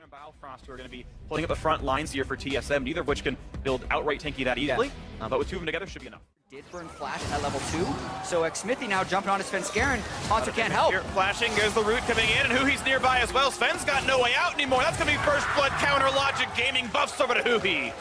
and Biofrost who are going to be pulling up the front lines here for TSM, neither of which can build outright tanky that easily, but with two of them together should be enough. Did burn flash at level 2, so Smithy now jumping onto Svenskeren. Haunter can't help. Here, flashing, there's the root coming in, and Huhi's nearby as well. Sven's got no way out anymore. That's going to be first blood counter logic gaming buffs over to Huhi.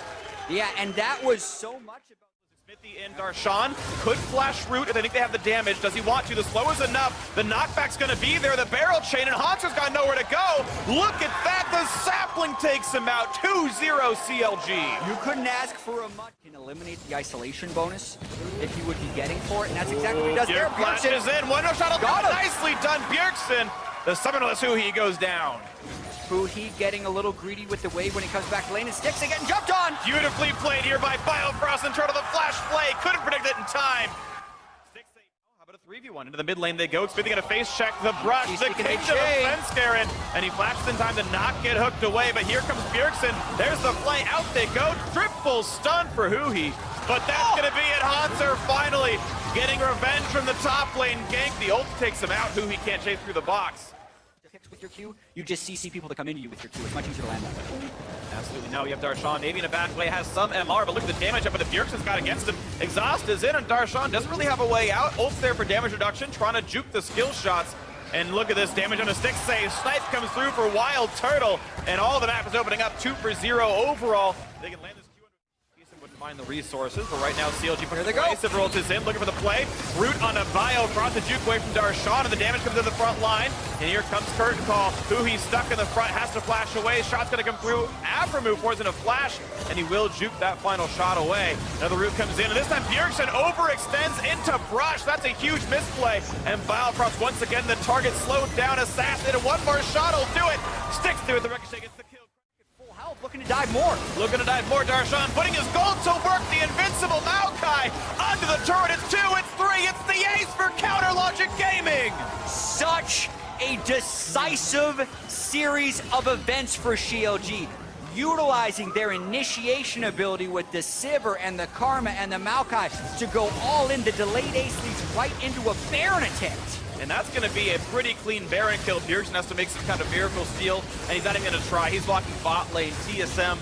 Yeah, and that was so much about... Smithy and Darshan could flash root if they think they have the damage. Does he want to? The slow is enough. The knockback's going to be there. The barrel chain, and Haunter's got nowhere to go. Look at that. The sapling takes him out. 2-0 CLG. You couldn't ask for a much. Can eliminate the isolation bonus if you would be getting for it, and that's exactly what he does there. Flashes in. One shot. Nicely done, Bjergsen. The summonerless Huhi goes down. Huhi getting a little greedy with the wave when he comes back lane, and Sticks getting jumped on. Beautifully played here by Biofrost in turn of the flash play. Couldn't predict it in time. How about a 3v1? Into the mid lane they go. Smithy gonna face check the brush. The king to the Svenskeren, and he flashes in time to not get hooked away. But here comes Bjergsen. There's the play. Out they go. Triple stun for Huhi. But that's gonna be it. Haunter finally getting revenge from the top lane gank. The ult takes him out. Huhi can't chase through the box. With your Q, you just CC people to come into you with your Q. It's much easier to land that way. Absolutely. Now you have Darshan maybe in a back play, has some MR, but look at the damage up that Bjergsen's got against him. Exhaust is in, and Darshan doesn't really have a way out. Ult's there for damage reduction, trying to juke the skill shots. And look at this damage on a stick save. Snipe comes through for Wild Turtle, and all the map is opening up 2-for-0 overall. They can land this Q and wouldn't find the resources, but right now CLG here they go. Rolt is in, looking for the play. Root on a Biofrost, the juke away from Darshan, and the damage comes to the front line. And here comes Curtain Call. Huhi's stuck in the front, has to flash away. Shot's gonna come through. Aftermove forwards in a flash, and he will juke that final shot away. Another root comes in, and this time Bjergsen overextends into Brush. That's a huge misplay. And Biofrost once again, the target slowed down. Assassin, and one more shot will do it. Sticks through it, the Ricochet gets the kill. Looking to dive more. Looking to dive more. Darshan putting his gold to work. The invincible Maokai onto the turret. It's 2, it's 3, it's the ace for Counter Logic Gaming. Such a decisive series of events for CLG, utilizing their initiation ability with the Sivir and the Karma and the Maokai to go all in. The delayed ace leads right into a Baron attempt. And that's going to be a pretty clean Baron kill. Bjergsen has to make some kind of miracle steal, and he's not even going to try. He's walking bot lane. TSM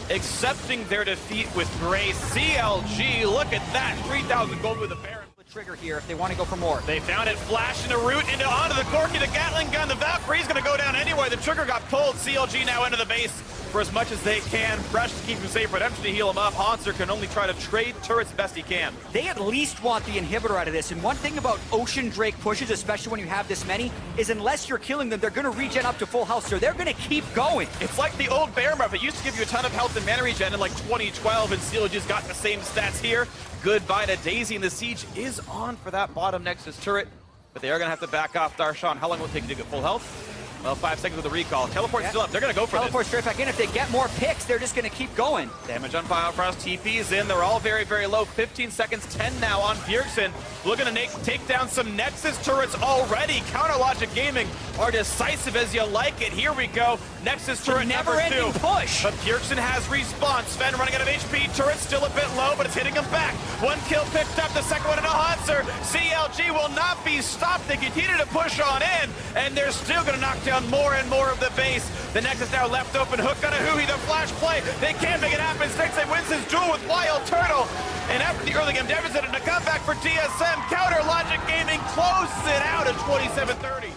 accepting their defeat with grace. CLG, look at that. 3,000 gold with a Baron. Trigger here if they want to go for more. They found it, flash into root, onto the Corki, the Gatling gun. The Valkyrie's going to go down anyway. The trigger got pulled. CLG now into the base for as much as they can. Brush to keep him safe, Redemption to heal him up. Haunter can only try to trade turrets best he can. They at least want the inhibitor out of this. And one thing about Ocean Drake pushes, especially when you have this many, is unless you're killing them, they're going to regen up to full health, so they're going to keep going. It's like the old Bear Muff. It used to give you a ton of health and mana regen in like 2012, and CLG's got the same stats here. Goodbye to Daisy, and the siege is on for that bottom Nexus turret, but they are going to have to back off Darshan. How long will it take to get full health? Well, 5 seconds with the recall. Teleport's still up. They're going to go for Teleport straight back in. If they get more picks, they're just going to keep going. Damage on Biofrost. TP is in. They're all very, very low. 15 seconds, 10 now on Bjergsen. Looking to take down some Nexus turrets already. Counter Logic Gaming are decisive as you like it. Here we go. Nexus turret number 2. Never-ending push. But Bjergsen has respawn. Sven running out of HP. Turret still a bit low, but it's hitting him back. One kill picked up. The second one into Haunter. CLG will not be stopped. They continue to push on in, and they're still going to knock down more and more of the base. The Nexus now left open. Hook on a Huhi. The flash play. They can't make it happen. Stixay wins his duel with Wild Turtle. And after the early game deficit and a comeback for TSM, Counter Logic Gaming closes it out at 27-30.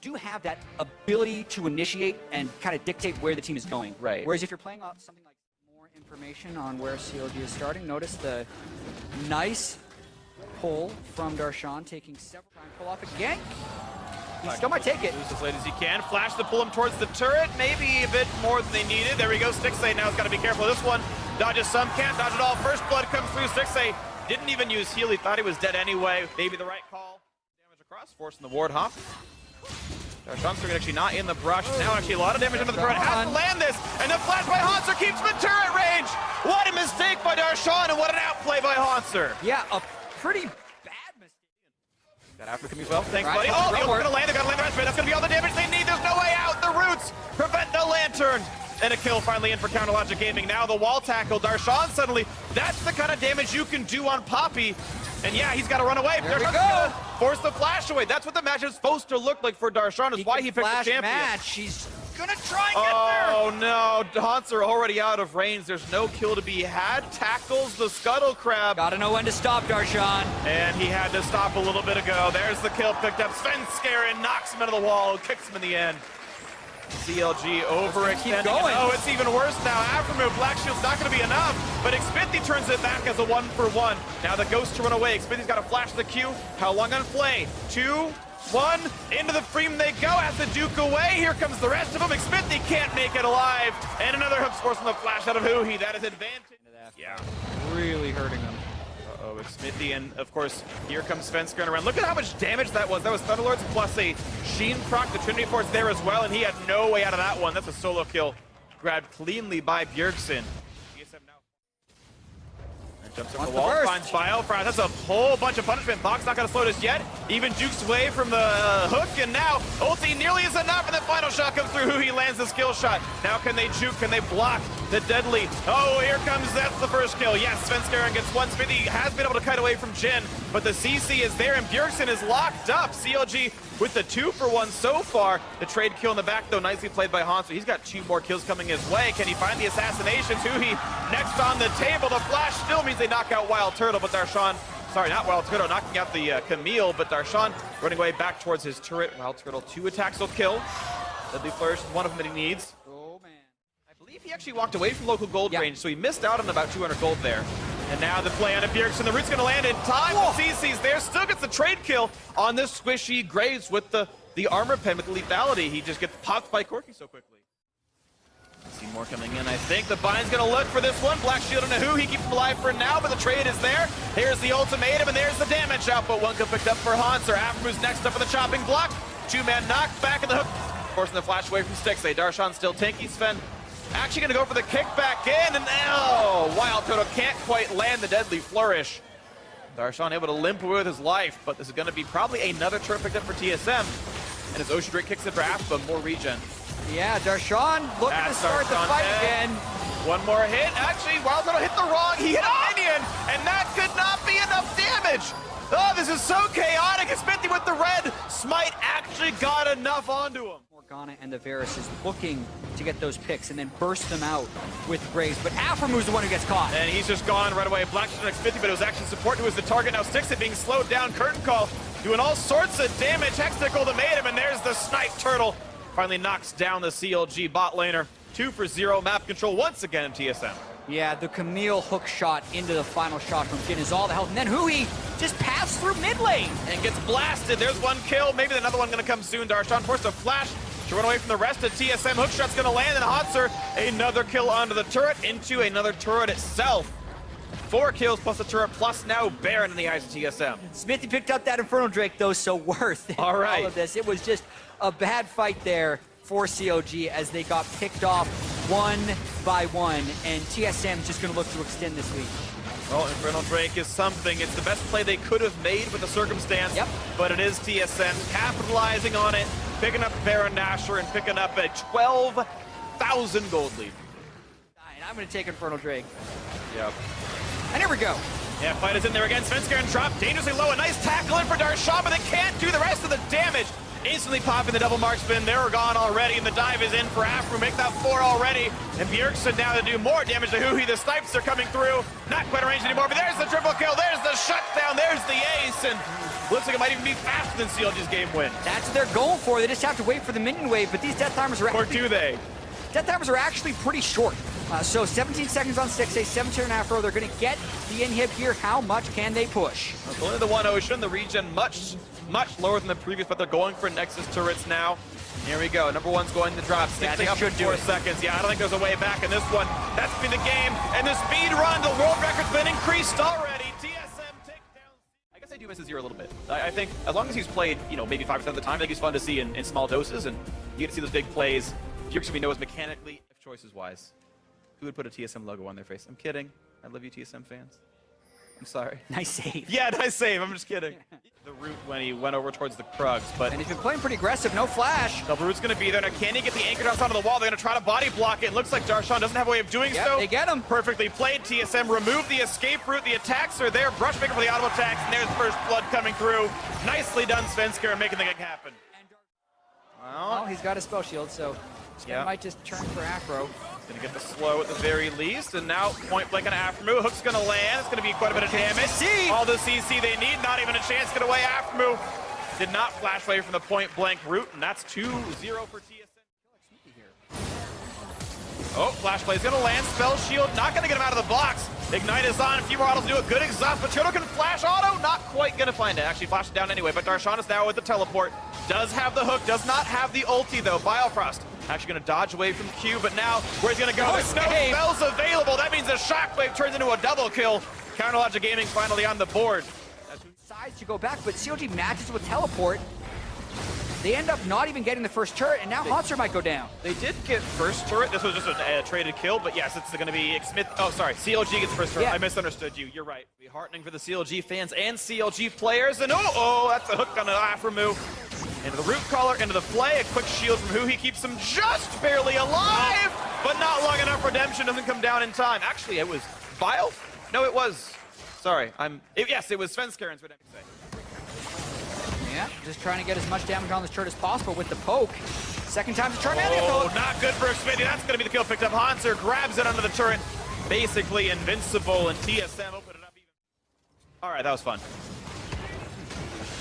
Do have that ability to initiate and kind of dictate where the team is going. Right. Whereas if you're playing off something like more information on where CLG is starting, notice the nice pull from Darshan, taking several times, pull off a gank. He still might take it. Lose as late as he can. Flash to pull him towards the turret. Maybe a bit more than they needed. There we go. Stixay now has got to be careful. This one dodges some, can't dodge it all. First blood comes through. Stixay didn't even use heal. He thought he was dead anyway. Maybe the right call. Damage across, forcing the ward hop. Darshan's actually not in the brush. Now actually a lot of damage into the turret. Has to land this, and the flash by Haunter keeps him in turret range. What a mistake by Darshan, and what an outplay by Haunter. Yeah, a pretty bad mistake. Got after coming as well. Thanks, Right. buddy. Oh, they're going to land. They're going to land the rest of it. That's going to be all the damage they need. There's no way out. The roots prevent the lantern. And a kill finally in for Counter Logic Gaming. Now the wall tackle. Darshan suddenly, that's the kind of damage you can do on Poppy. And yeah, he's got to run away. There we Darshan's go. gonna force the flash away. That's what the match is supposed to look like for Darshan. Is why he picked the flash champion. match. He's gonna try and get there. Oh no, Haunts are already out of range. There's no kill to be had. Tackles the Scuttle Crab. Gotta know when to stop, Darshan. And he had to stop a little bit ago. There's the kill picked up. Svenskeren knocks him into the wall, kicks him in the end. CLG overextending. going. Oh, it's even worse now. Aftermove, Black Shield's not going to be enough, but Xpinity turns it back as a 1-for-1. Now the Ghost to run away. Xpinity's got to flash the Q. How long on play? 2, 1, into the frame they go. Has to duke away. Here comes the rest of them. Xpinity can't make it alive. And another hook scores from the flash out of Huhi. That is advantage. Yeah. Really hurting him. Uh-oh, Xpinity, and of course, here comes Svenskeren around. Look at how much damage that was. That was Thunderlords plus a Sheen proc. The Trinity Force there as well, and he had no way out of that one. That's a solo kill. Grabbed cleanly by Bjergsen. TSM now. And jumps up the wall, finds Biofrost. That's a whole bunch of punishment. Bach's not going to slow this yet. Even jukes away from the hook, and now ulti nearly is enough, and the final shot comes through. He lands the skill shot. Now can they juke? Can they block the deadly? Oh, here comes, that's the first kill. Yes, Svenskeren gets one. Xpinity has been able to kite away from Jin, but the CC is there, and Bjergsen is locked up. CLG with the 2-for-1 so far. The trade kill in the back, though, nicely played by Hansu. He's got 2 more kills coming his way. Can he find the assassinations? Huhi next on the table. The flash still means they knock out Wild Turtle, but Darshan, sorry, not Wild Turtle, knocking out the Camille, but Darshan running away back towards his turret. Wild Turtle, 2 attacks will kill. Deadly Flourish is one of them that he needs. Oh, man. I believe he actually walked away from local gold range, so he missed out on about 200 gold there. And now the play on a Bjergsen. The root's going to land in time. The CC's there. Still gets the trade kill on this squishy Graves with the armor pen with the lethality. He just gets popped by Corki so quickly. See more coming in. I think the Bind's going to look for this one. Black Shield and a He keeps him alive for now, but the trade is there. Here's the ultimatum, and there's the damage output. One kill picked up for Hanser. Aftermove's next up for the chopping block. 2-man knock, back in the hook. Forcing the flash away from Stixxay. Darshan still tanky. Sven actually going to go for the kickback in, and now Wild Turtle can't quite land the deadly flourish. Darshan able to limp away with his life, but this is going to be probably another turret picked up for TSM. And as Ocean Drake kicks it for Afba, more regen. Yeah, Darshan looking to start the fight again. One more hit. Actually, Wild Turtle hit the wrong. He hit a minion, and that could not be enough damage. Oh, this is so chaotic. Xpinity with the red. Smite actually got enough onto him. Morgana and the Varus is looking to get those picks and then burst them out with Graves, but Aframu's the one who gets caught. And he's just gone right away. Black Shield and Xpinity, but it was actually support who was the target. Now Stixxay being slowed down. Curtain Call doing all sorts of damage. Hexticle to made him, and there's the Snipe Turtle. Finally knocks down the CLG bot laner. 2 for 0. Map control once again in TSM. Yeah, the Camille hook shot into the final shot from Jin is all the health, and then Huhi just passed through mid lane. And gets blasted. There's one kill. Maybe another one going to come soon. Darshan forced a flash to run away from the rest of TSM. Hookshot's going to land, and Hotzer, another kill onto the turret, into another turret itself. 4 kills plus the turret, plus now Baron in the eyes of TSM. Smithy picked up that Infernal Drake, though, so worth it. All right. All of this. It was just a bad fight there for CLG as they got picked off one by one, and TSM just going to look to extend this lead. Well, Infernal Drake is something. It's the best play they could have made with the circumstance, but it is TSM capitalizing on it, picking up Baron Nashor and picking up a 12,000 gold lead. And I'm going to take Infernal Drake. Yep. And here we go. Yeah, fight is in there again. Svenskeren dropped dangerously low. A nice tackle in for Darshan, but they can't do the rest of the damage. Instantly popping the double mark spin. They're gone already, and the dive is in for Afro. Make that 4 already. And Bjergsen now to do more damage to Huhi. The snipes are coming through. Not quite arranged anymore, but there's the triple kill. There's the shutdown. There's the ace. And looks like it might even be faster than CLG's game win. That's what they're going for. They just have to wait for the minion wave, but these death timers are actually... Or do they? Death timers are actually pretty short. So 17 seconds on Stixxay, 17 on Afro. They're going to get the inhib here. How much can they push? It's only the one Ocean. The regen much lower than the previous, but they're going for Nexus turrets now. Here we go. Number 1's going to drop. Stixxay up in 4 seconds. Yeah, I don't think there's a way back in this one. That's been the game. And the speed run, the world record's been increased already. TSM takedown. I guess I do miss his ear a little bit. I think as long as he's played, maybe 5% of the time, I think he's fun to see in small doses, and you get to see those big plays. Bjergsen we know is mechanically, choices wise. Who would put a TSM logo on their face? I'm kidding. I love you, TSM fans. I'm sorry. Nice save. Yeah, nice save. I'm just kidding. The root when he went over towards the Krugs, but And he's been playing pretty aggressive, no flash. the root's going to be there. Now, can he get the anchor toss onto the wall? They're going to try to body block it. It looks like Darshan doesn't have a way of doing so. They get him. Perfectly played. TSM removed the escape route. The attacks are there. Brushmaker for the auto attacks, and there's first blood coming through. Nicely done, Svenskar, making the gig happen. Well, he's got a spell shield, so Sven Yeah. might just turn for Afro. Gonna get the slow at the very least, and now point blank on Aftermoo. Hook's gonna land. It's gonna be quite a bit of damage. CC. All the CC they need, not even a chance. Get away, Aftermoo. Did not flash away from the point blank route, and that's 2-0 for TSM. Oh, flash play is gonna land. Spell shield, not gonna get him out of the box. Ignite is on. A few more autos do a good exhaust, but Turtle can flash auto. Not quite gonna find it. Actually, flash it down anyway, but Darshan is now with the teleport. Does have the hook, does not have the ulti though. Biofrost actually gonna dodge away from Q, but now where's he gonna go? There's no spells available. That means the shockwave turns into a double kill. Counterlogic Gaming finally on the board. Decides to go back, but CLG matches with teleport. They end up not even getting the first turret, and now Hauntzer might go down. They did get first turret. This was just a traded kill, but yes, it's going to be Smith. Oh, sorry, CLG gets first turret. Yeah. I misunderstood you. You're right. Be heartening for the CLG fans and CLG players. And oh, that's a hook on the Afremu. Into the root collar, into the play. A quick shield from who he keeps him just barely alive, but not long enough. Redemption doesn't come down in time. Actually, it was Bio? No, it was. Sorry, yes, it was Svenskaren's redemption. Yeah, just trying to get as much damage on this turret as possible with the poke. Second time's a turret. Oh, not good for Smitty. That's going to be the kill picked up. Hauntzer grabs it under the turret. Basically invincible, and TSM opened it up even. All right, that was fun.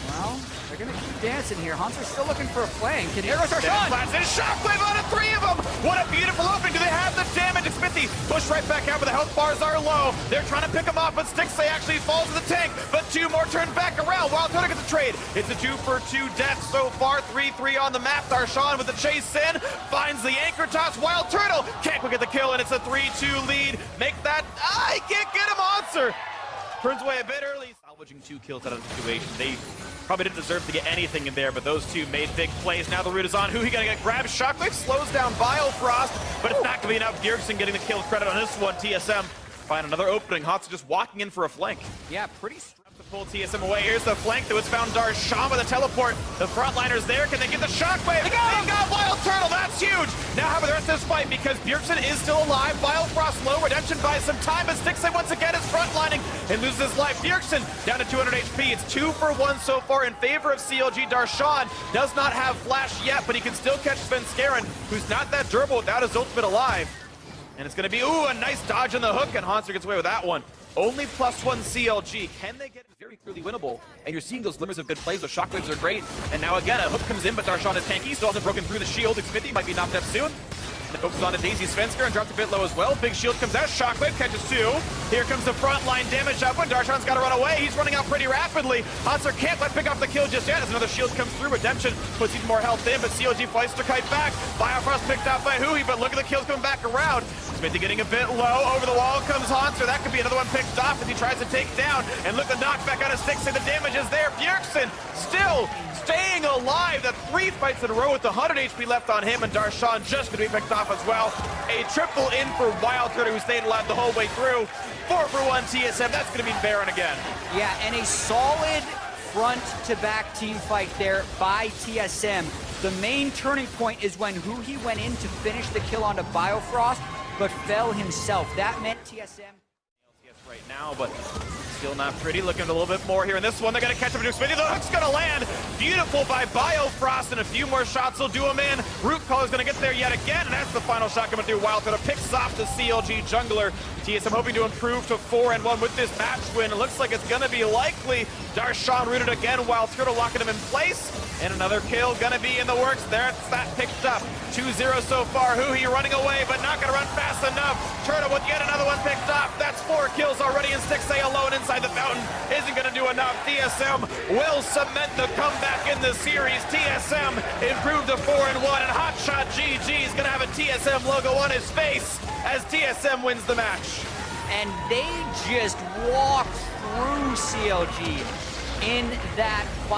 Well, they're going to keep dancing here. Hauntser's still looking for a flank. And here goes our shot. There's shockwave on it, 3 of them. What a beautiful opening. Do they have the damage? It's Smithy pushed right back out, but the health bars are low. They're trying to pick him off, but Stixay actually falls to the tank. But 2 more turn back around. Wild Turtle gets a trade. It's a 2-for-2 death so far. 3-3 on the map. Darshan with the chase in. Finds the anchor toss. Wild Turtle can't quite get the kill, and it's a 3-2 lead. Make that. He can't get him, Hauntzer. Turns away a bit early. Salvaging 2 kills out of the situation. They probably didn't deserve to get anything in there, but those 2 made big plays. Now the root is on. Who he gonna get? Grab Shockwave, slows down Biofrost, but it's not gonna be enough. Bjergsen getting the kill credit on this one. TSM find another opening. Hotz just walking in for a flank. Yeah, pretty strong. To pull TSM away. Here's the flank that was found. Darshan with a teleport. The frontliners there. Can they get the shockwave? They got Wild Turtle. That's huge. Now how about the rest of this fight? Because Bjergsen is still alive. Biofrost low. Redemption buys some time, but Stixay once again is frontlining and loses his life. Bjergsen down to 200 HP. It's 2-for-1 so far in favor of CLG. Darshan does not have flash yet, but he can still catch Svenskaren, who's not that durable without his ultimate alive. And it's going to be, a nice dodge on the hook, and Hauntzer gets away with that one. Only +1 CLG. Can they get it? Very clearly winnable. And you're seeing those glimmers of good plays. Those shockwaves are great. And now again, a hook comes in, but Darshan is tanky. Still hasn't broken through the shield. Smithy might be knocked up soon. And it focuses on to Daisy Svenskar and dropped a bit low as well. Big shield comes out. Shockwave catches 2. Here comes the front line damage up when Darshan's got to run away. He's running out pretty rapidly. Hauntzer can't let pick off the kill just yet as another shield comes through. Redemption puts even more health in, but CLG flies to kite back. Biofrost picked up by Hui, but look at the kills coming back around. Smithy getting a bit low. Over the wall comes Hauntzer. That could be another one picked off as he tries to take down. And look, the knockback out of Stixay. The damage is there. Bjergsen still staying alive. That 3 fights in a row with the 100 HP left on him, and Darshan just going to be picked off as well. A triple in for Wild Turtle, who stayed alive the whole way through. 4-for-1 TSM. That's going to be Baron again. Yeah, and a solid front-to-back team fight there by TSM. The main turning point is when Hui went in to finish the kill onto Biofrost, but fell himself. That meant TSM. LCS right now, but still not pretty. Looking a little bit more here in this one. They're going to catch up to Smithy. The hook's going to land. Beautiful by Biofrost, and a few more shots will do him in. Root Caller's going to get there yet again, and that's the final shot coming through. Wild Turtle picks off the CLG jungler. TSM hoping to improve to 4-1 with this match win. It looks like it's going to be likely. Darshan rooted again. Wild Turtle locking him in place. And another kill gonna be in the works. There's that picked up. 2-0 so far. Hui running away, but not gonna run fast enough. Turtle with yet another one picked up. That's 4 kills already, and Stixay alone inside the fountain isn't gonna do enough. TSM will cement the comeback in the series. TSM improved to 4-1, and Hotshot GG is gonna have a TSM logo on his face as TSM wins the match. And they just walked through CLG in that fight.